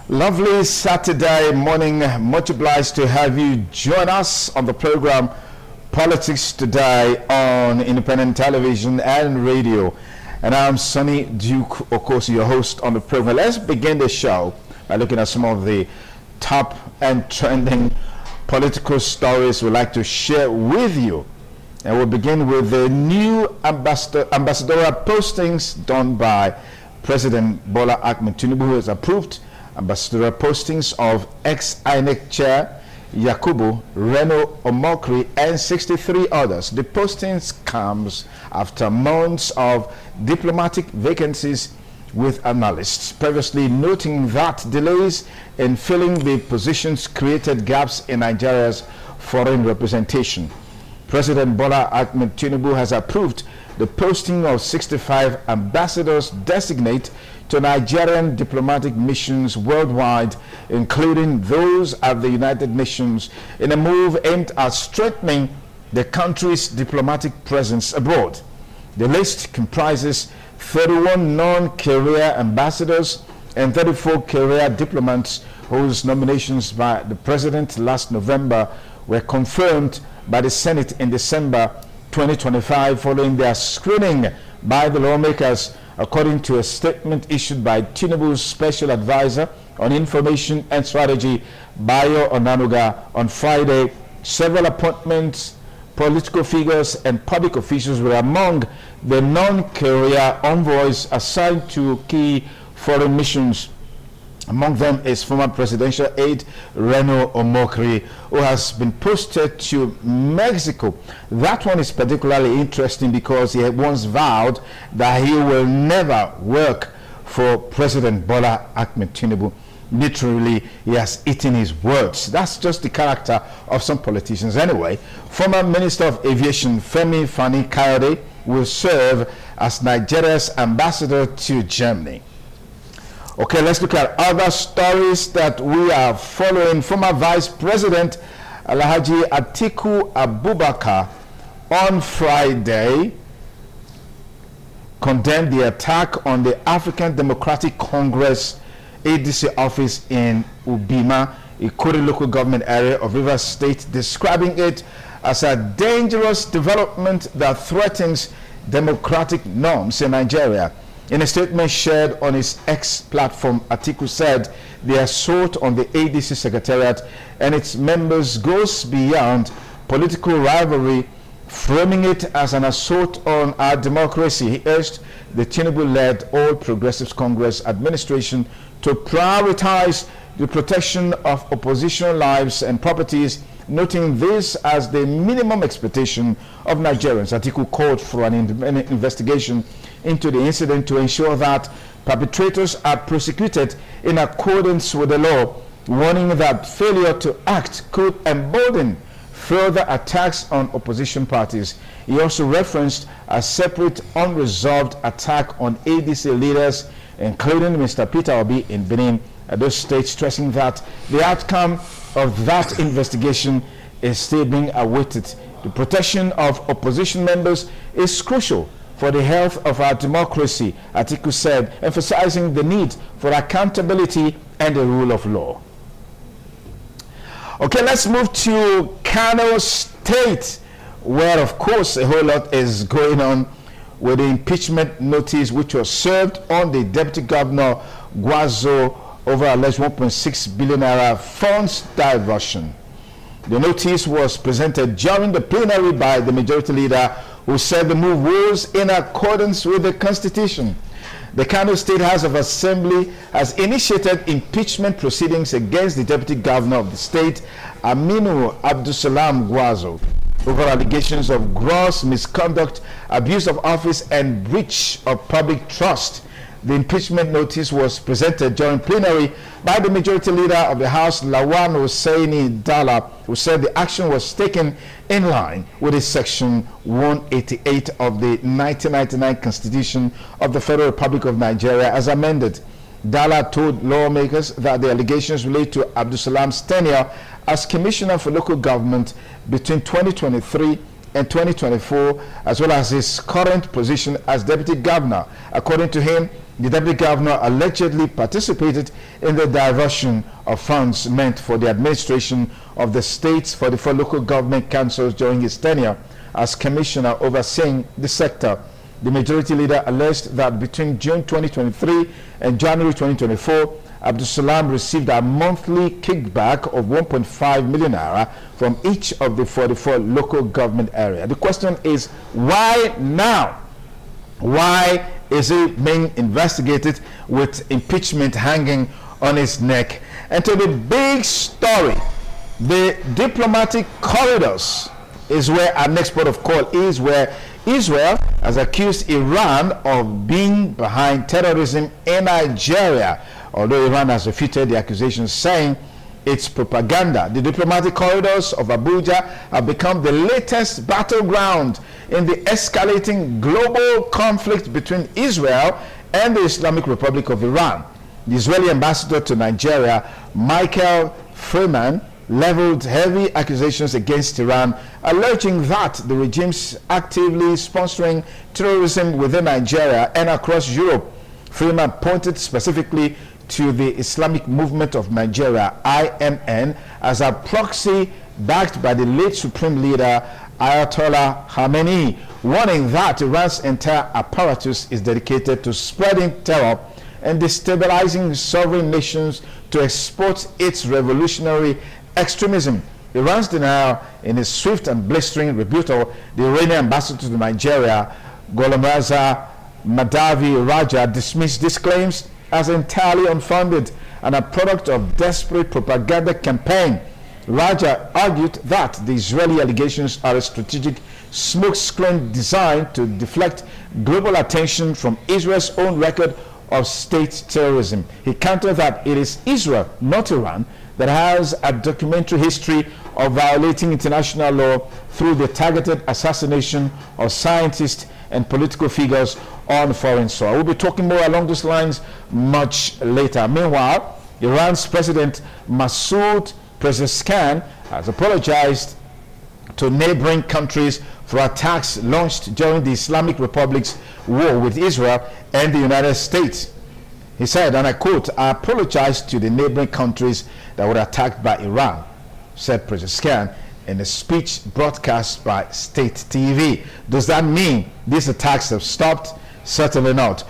Lovely Saturday morning. Much obliged to have you join us on the program Politics Today on Independent Television and Radio. And I'm Sonny Duke, of course, your host on the program. Let's begin the show by looking at some of the top and trending political stories we'd like to share with you. And we'll begin with the new ambassadorial postings done by President Bola Ahmed Tinubu, who has approved ambassadorial postings of ex-INEC chair Yakubu, Reno Omokri, and 63 others. The postings comes after months of diplomatic vacancies, with analysts previously noting that delays in filling the positions created gaps in Nigeria's foreign representation. President Bola Ahmed Tinubu has approved the posting of 65 ambassadors designate to Nigerian diplomatic missions worldwide, including those at the United Nations, in a move aimed at strengthening the country's diplomatic presence abroad. The list comprises 31 non-career ambassadors and 34 career diplomats whose nominations by the President last November were confirmed by the Senate in December 2025 following their screening by the lawmakers, according to a statement issued by Tinubu's Special Advisor on Information and Strategy, Bayo Onanuga, on Friday. Several appointments, political figures, and public officials were among the non-career envoys assigned to key foreign missions. Among them is former presidential aide Reno Omokri, who has been posted to Mexico. That one is particularly interesting because he had once vowed that he will never work for President Bola Ahmed Tinubu. Literally, he has eaten his words. That's just the character of some politicians. Anyway, former Minister of Aviation Femi Fani-Kayode will serve as Nigeria's ambassador to Germany. Okay, let's look at other stories that we are following. Former Vice President Alhaji Atiku Abubakar on Friday condemned the attack on the African Democratic Congress ADC office in Ubima, Ikuri local government area of Rivers State, describing it as a dangerous development that threatens democratic norms in Nigeria. In a statement shared on his X platform, Atiku said the assault on the ADC Secretariat and its members goes beyond political rivalry, framing it as an assault on our democracy. He urged the Tinubu-led All Progressives Congress administration to prioritize the protection of opposition lives and properties, noting this as the minimum expectation of Nigerians. Atiku called for an independent investigation into the incident to ensure that perpetrators are prosecuted in accordance with the law, warning that failure to act could embolden further attacks on opposition parties. He also referenced a separate unresolved attack on ADC leaders, including Mr. Peter Obi in Benin, those states, stressing that the outcome of that investigation is still being awaited. The protection of opposition members is crucial for the health of our democracy, Atiku said, emphasizing the need for accountability and the rule of law. Okay, let's move to Kano State, where, of course, a whole lot is going on with the impeachment notice which was served on the Deputy Governor Guazo over alleged 1.6 billion naira funds diversion. The notice was presented during the plenary by the majority leader, who said the move was in accordance with the Constitution. The Kano State House of Assembly has initiated impeachment proceedings against the Deputy Governor of the state, Aminu Abdulsalam Guazo, over allegations of gross misconduct, abuse of office, and breach of public trust. The impeachment notice was presented during plenary by the majority leader of the House, Lawan Hussaini Dala, who said the action was taken in line with Section 188 of the 1999 Constitution of the Federal Republic of Nigeria as amended. Dala told lawmakers that the allegations relate to Abdulsalam's tenure as Commissioner for Local Government between 2023 and 2024, as well as his current position as Deputy Governor. According to him, The deputy governor allegedly participated in the diversion of funds meant for the administration of the state's 44 local government councils during his tenure as commissioner overseeing the sector. The majority leader alleged that between June 2023 and January 2024, Abdulsalam received a monthly kickback of 1.5 million naira from each of the 44 local government areas. The question is, why now? Why is he being investigated with impeachment hanging on his neck? And to the big story, the diplomatic corridors is where our next port of call is, where Israel has accused Iran of being behind terrorism in Nigeria, although Iran has refuted the accusations, saying it's propaganda. The diplomatic corridors of Abuja have become the latest battleground in the escalating global conflict between Israel and the Islamic Republic of Iran. The Israeli ambassador to Nigeria, Michael Freeman, leveled heavy accusations against Iran, alleging that the regime's actively sponsoring terrorism within Nigeria and across Europe. Freeman pointed specifically to the Islamic Movement of Nigeria, IMN, as a proxy backed by the late Supreme Leader Ayatollah Khamenei, warning that Iran's entire apparatus is dedicated to spreading terror and destabilizing sovereign nations to export its revolutionary extremism. Iran's denial in a swift and blistering rebuttal, the Iranian ambassador to Nigeria, Gholamaza Madavi Raja, dismissed these claims as entirely unfounded and a product of desperate propaganda campaign. Raja argued that the Israeli allegations are a strategic smokescreen designed to deflect global attention from Israel's own record of state terrorism. He countered that it is Israel, not Iran, that has a documentary history of violating international law through the targeted assassination of scientists and political figures on foreign soil. We'll be talking more along those lines much later. Meanwhile, Iran's President Masoud Pezeshkian has apologized to neighboring countries for attacks launched during the Islamic Republic's war with Israel and the United States. He said, and I quote, "I apologize to the neighboring countries that were attacked by Iran," said Pezeshkian in a speech broadcast by State TV. Does that mean these attacks have stopped? Certainly not.